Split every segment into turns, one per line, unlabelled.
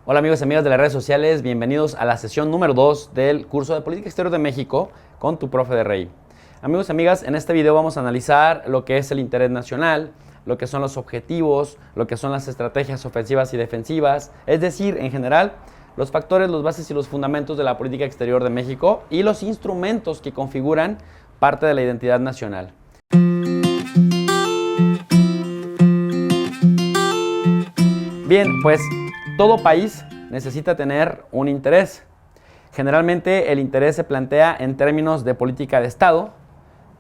Hola amigos y amigas de las redes sociales, bienvenidos a la sesión número 2 del curso de Política Exterior de México con tu profe de Rey. Amigos y amigas, en este video vamos a analizar lo que es el interés nacional, lo que son los objetivos, lo que son las estrategias ofensivas y defensivas, es decir, en general, los factores, los bases y los fundamentos de la política exterior de México y los instrumentos que configuran parte de la identidad nacional. Bien, pues todo país necesita tener un interés. Generalmente el interés se plantea en términos de política de Estado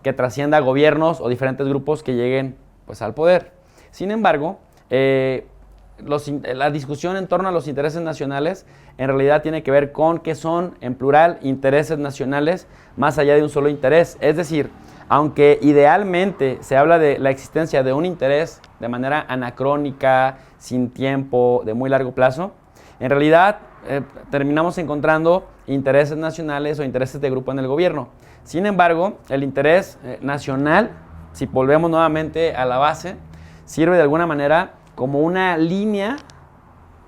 que trascienda a gobiernos o diferentes grupos que lleguen pues, al poder. Sin embargo, la discusión en torno a los intereses nacionales en realidad tiene que ver con qué son, en plural, intereses nacionales más allá de un solo interés. Es decir, aunque idealmente se habla de la existencia de un interés de manera anacrónica, sin tiempo, de muy largo plazo, en realidad terminamos encontrando intereses nacionales o intereses de grupo en el gobierno. Sin embargo, el interés nacional, si volvemos nuevamente a la base, sirve de alguna manera como una línea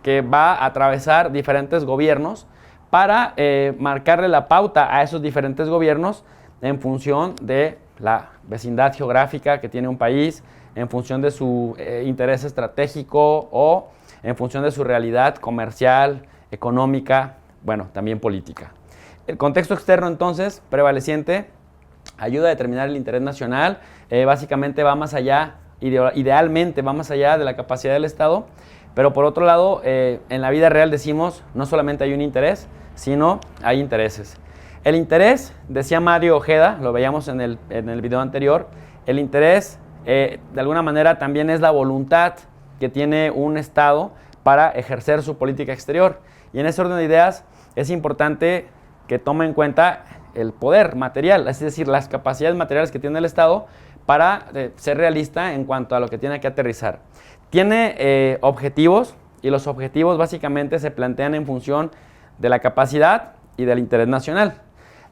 que va a atravesar diferentes gobiernos para marcarle la pauta a esos diferentes gobiernos en función de la vecindad geográfica que tiene un país, en función de su interés estratégico o en función de su realidad comercial, económica, bueno, también política. El contexto externo, entonces, prevaleciente, ayuda a determinar el interés nacional, básicamente va más allá, idealmente va más allá de la capacidad del Estado, pero por otro lado, en la vida real decimos, no solamente hay un interés, sino hay intereses. El interés, decía Mario Ojeda, lo veíamos en el video anterior, el interés de alguna manera también es la voluntad que tiene un Estado para ejercer su política exterior. Y en ese orden de ideas es importante que tome en cuenta el poder material, es decir, las capacidades materiales que tiene el Estado para ser realista en cuanto a lo que tiene que aterrizar. Tiene objetivos y los objetivos básicamente se plantean en función de la capacidad y del interés nacional.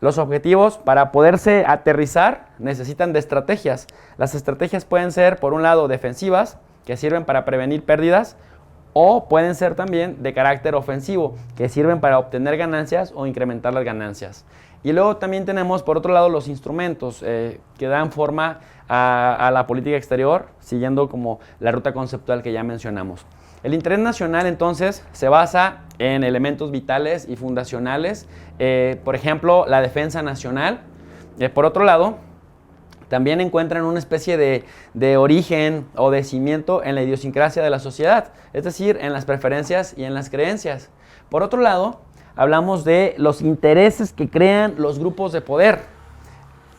Los objetivos, para poderse aterrizar, necesitan de estrategias. Las estrategias pueden ser, por un lado, defensivas, que sirven para prevenir pérdidas, o pueden ser también de carácter ofensivo, que sirven para obtener ganancias o incrementar las ganancias. Y luego también tenemos, por otro lado, los instrumentos que dan forma a la política exterior, siguiendo como la ruta conceptual que ya mencionamos. El interés nacional, entonces, se basa en elementos vitales y fundacionales, por ejemplo, la defensa nacional. Por otro lado, también encuentran una especie de origen o de cimiento en la idiosincrasia de la sociedad, es decir, en las preferencias y en las creencias. Por otro lado, hablamos de los intereses que crean los grupos de poder.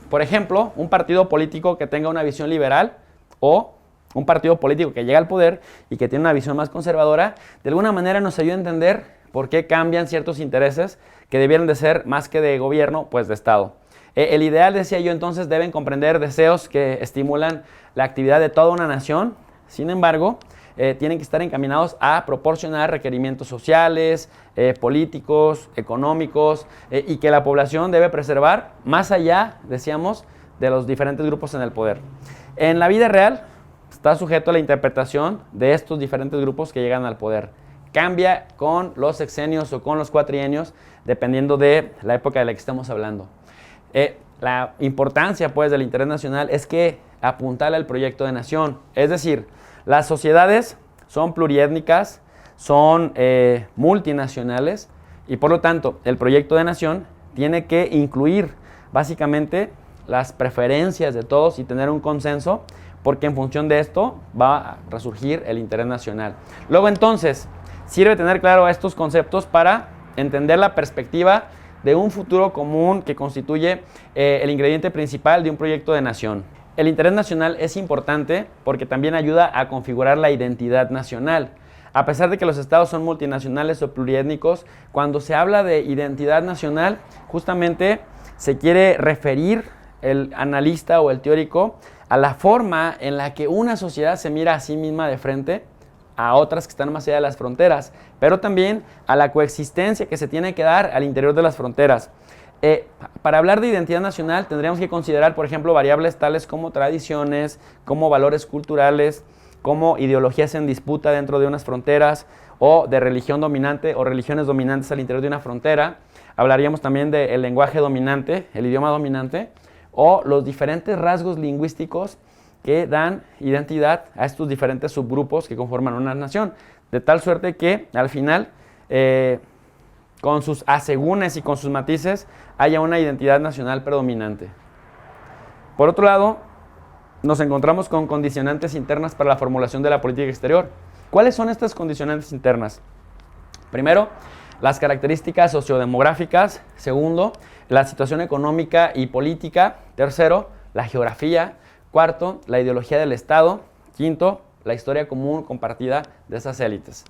Por ejemplo, un partido político que tenga una visión liberal o un partido político que llega al poder y que tiene una visión más conservadora, de alguna manera nos ayuda a entender por qué cambian ciertos intereses que debieran de ser más que de gobierno, pues de Estado. El ideal, decía yo entonces, deben comprender deseos que estimulan la actividad de toda una nación. Sin embargo, tienen que estar encaminados a proporcionar requerimientos sociales, políticos, económicos, y que la población debe preservar más allá, decíamos, de los diferentes grupos en el poder. En la vida real está sujeto a la interpretación de estos diferentes grupos que llegan al poder. Cambia con los sexenios o con los cuatrienios, dependiendo de la época de la que estamos hablando. La importancia pues del interés nacional es que apuntala el proyecto de nación, es decir, las sociedades son pluriétnicas, son multinacionales y por lo tanto el proyecto de nación tiene que incluir básicamente las preferencias de todos y tener un consenso, porque en función de esto va a resurgir el interés nacional. Luego entonces sirve tener claro estos conceptos para entender la perspectiva de un futuro común que constituye el ingrediente principal de un proyecto de nación. El interés nacional es importante porque también ayuda a configurar la identidad nacional. A pesar de que los estados son multinacionales o pluriétnicos, cuando se habla de identidad nacional, justamente se quiere referir el analista o el teórico a la forma en la que una sociedad se mira a sí misma de frente a otras que están más allá de las fronteras, pero también a la coexistencia que se tiene que dar al interior de las fronteras. Para hablar de identidad nacional tendríamos que considerar, por ejemplo, variables tales como tradiciones, como valores culturales, como ideologías en disputa dentro de unas fronteras, o de religión dominante o religiones dominantes al interior de una frontera. Hablaríamos también del lenguaje dominante, el idioma dominante, o los diferentes rasgos lingüísticos que dan identidad a estos diferentes subgrupos que conforman una nación, de tal suerte que al final, con sus asegúnes y con sus matices, haya una identidad nacional predominante. Por otro lado, nos encontramos con condicionantes internas para la formulación de la política exterior. ¿Cuáles son estas condicionantes internas? Primero, las características sociodemográficas. Segundo, la situación económica y política. Tercero, la geografía. Cuarto, la ideología del Estado. Quinto, la historia común compartida de esas élites.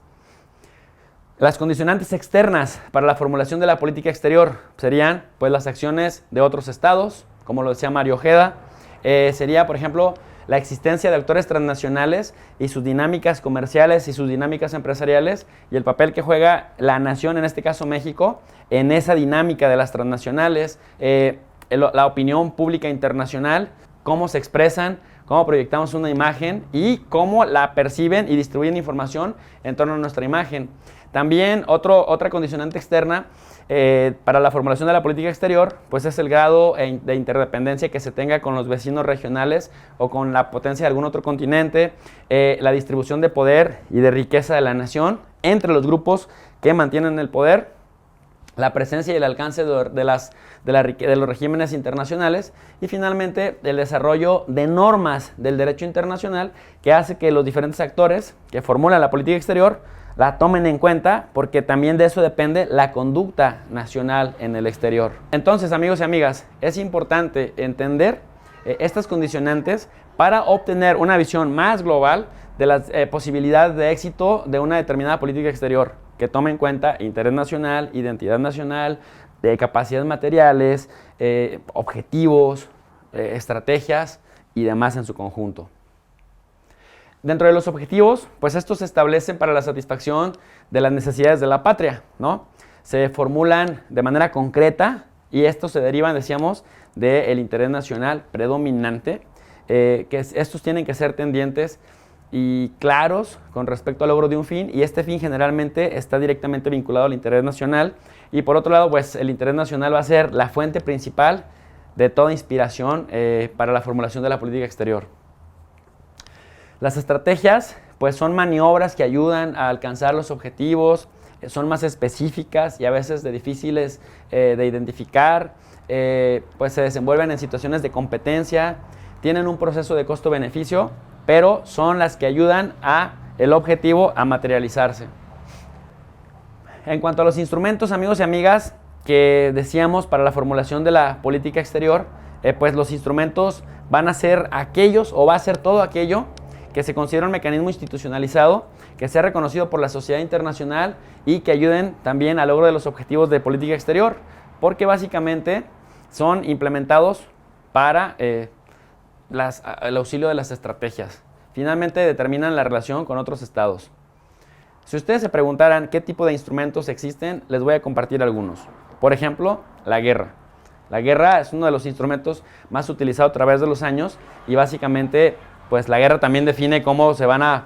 Las condicionantes externas para la formulación de la política exterior serían pues, las acciones de otros estados, como lo decía Mario Ojeda. Sería, por ejemplo, la existencia de actores transnacionales y sus dinámicas comerciales y sus dinámicas empresariales y el papel que juega la nación, en este caso México, en esa dinámica de las transnacionales, la opinión pública internacional, cómo se expresan, cómo proyectamos una imagen y cómo la perciben y distribuyen información en torno a nuestra imagen. También otra condicionante externa para la formulación de la política exterior, pues es el grado de interdependencia que se tenga con los vecinos regionales o con la potencia de algún otro continente, la distribución de poder y de riqueza de la nación entre los grupos que mantienen el poder, la presencia y el alcance de los regímenes internacionales y finalmente el desarrollo de normas del derecho internacional que hace que los diferentes actores que formulan la política exterior la tomen en cuenta porque también de eso depende la conducta nacional en el exterior. Entonces, amigos y amigas, es importante entender estas condicionantes para obtener una visión más global de las posibilidades de éxito de una determinada política exterior que tome en cuenta interés nacional, identidad nacional, capacidades materiales, objetivos, estrategias y demás en su conjunto. Dentro de los objetivos, pues estos se establecen para la satisfacción de las necesidades de la patria, ¿no? Se formulan de manera concreta y estos se derivan, decíamos, del interés nacional predominante, estos tienen que ser tendientes y claros con respecto al logro de un fin y este fin generalmente está directamente vinculado al interés nacional y por otro lado, pues el interés nacional va a ser la fuente principal de toda inspiración para la formulación de la política exterior. Las estrategias pues son maniobras que ayudan a alcanzar los objetivos, son más específicas y a veces difíciles de identificar, pues se desenvuelven en situaciones de competencia, tienen un proceso de costo-beneficio, pero son las que ayudan a el objetivo a materializarse. En cuanto a los instrumentos, amigos y amigas, que decíamos para la formulación de la política exterior, pues los instrumentos van a ser aquellos o va a ser todo aquello que se considera un mecanismo institucionalizado, que sea reconocido por la sociedad internacional y que ayuden también al logro de los objetivos de política exterior, porque básicamente son implementados para el auxilio de las estrategias. Finalmente determinan la relación con otros estados. Si ustedes se preguntaran qué tipo de instrumentos existen, les voy a compartir algunos. Por ejemplo, la guerra. La guerra es uno de los instrumentos más utilizados a través de los años y básicamente pues la guerra también define cómo se van a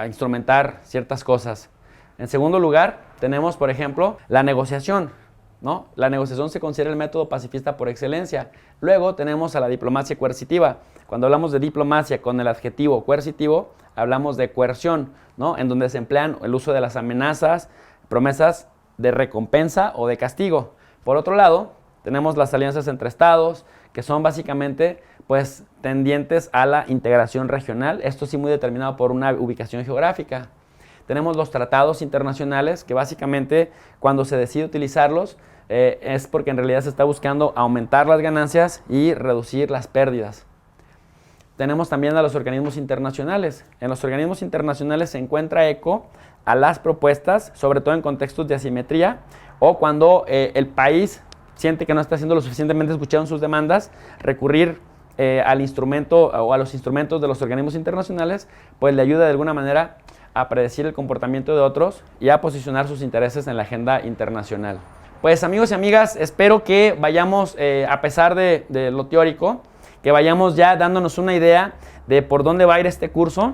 instrumentar ciertas cosas. En segundo lugar, tenemos, por ejemplo, la negociación, ¿no? La negociación se considera el método pacifista por excelencia. Luego tenemos a la diplomacia coercitiva. Cuando hablamos de diplomacia con el adjetivo coercitivo, hablamos de coerción, ¿no? En donde se emplean el uso de las amenazas, promesas de recompensa o de castigo. Por otro lado, tenemos las alianzas entre estados, que son básicamente pues tendientes a la integración regional, esto sí muy determinado por una ubicación geográfica. Tenemos los tratados internacionales que básicamente cuando se decide utilizarlos es porque en realidad se está buscando aumentar las ganancias y reducir las pérdidas. Tenemos también a los organismos internacionales. En los organismos internacionales se encuentra eco a las propuestas, sobre todo en contextos de asimetría o cuando el país siente que no está siendo lo suficientemente escuchado en sus demandas, recurrir al instrumento o a los instrumentos de los organismos internacionales, pues le ayuda de alguna manera a predecir el comportamiento de otros y a posicionar sus intereses en la agenda internacional. Pues amigos y amigas, espero que vayamos, a pesar de lo teórico, que vayamos ya dándonos una idea de por dónde va a ir este curso.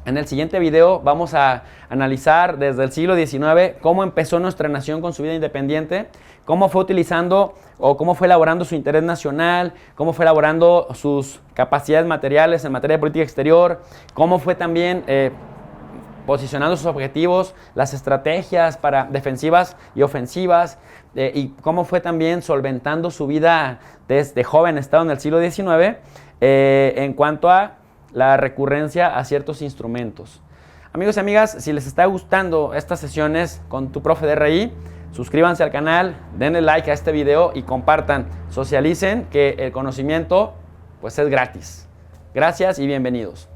En el siguiente video vamos a analizar desde el siglo XIX cómo empezó nuestra nación con su vida independiente, cómo fue utilizando o cómo fue elaborando su interés nacional, cómo fue elaborando sus capacidades materiales en materia de política exterior, cómo fue también posicionando sus objetivos, las estrategias para defensivas y ofensivas, y cómo fue también solventando su vida desde joven estado en el siglo XIX en cuanto a la recurrencia a ciertos instrumentos. Amigos y amigas, si les está gustando estas sesiones con tu profe de RI, suscríbanse al canal, denle like a este video y compartan, socialicen, que el conocimiento pues es gratis. Gracias y bienvenidos.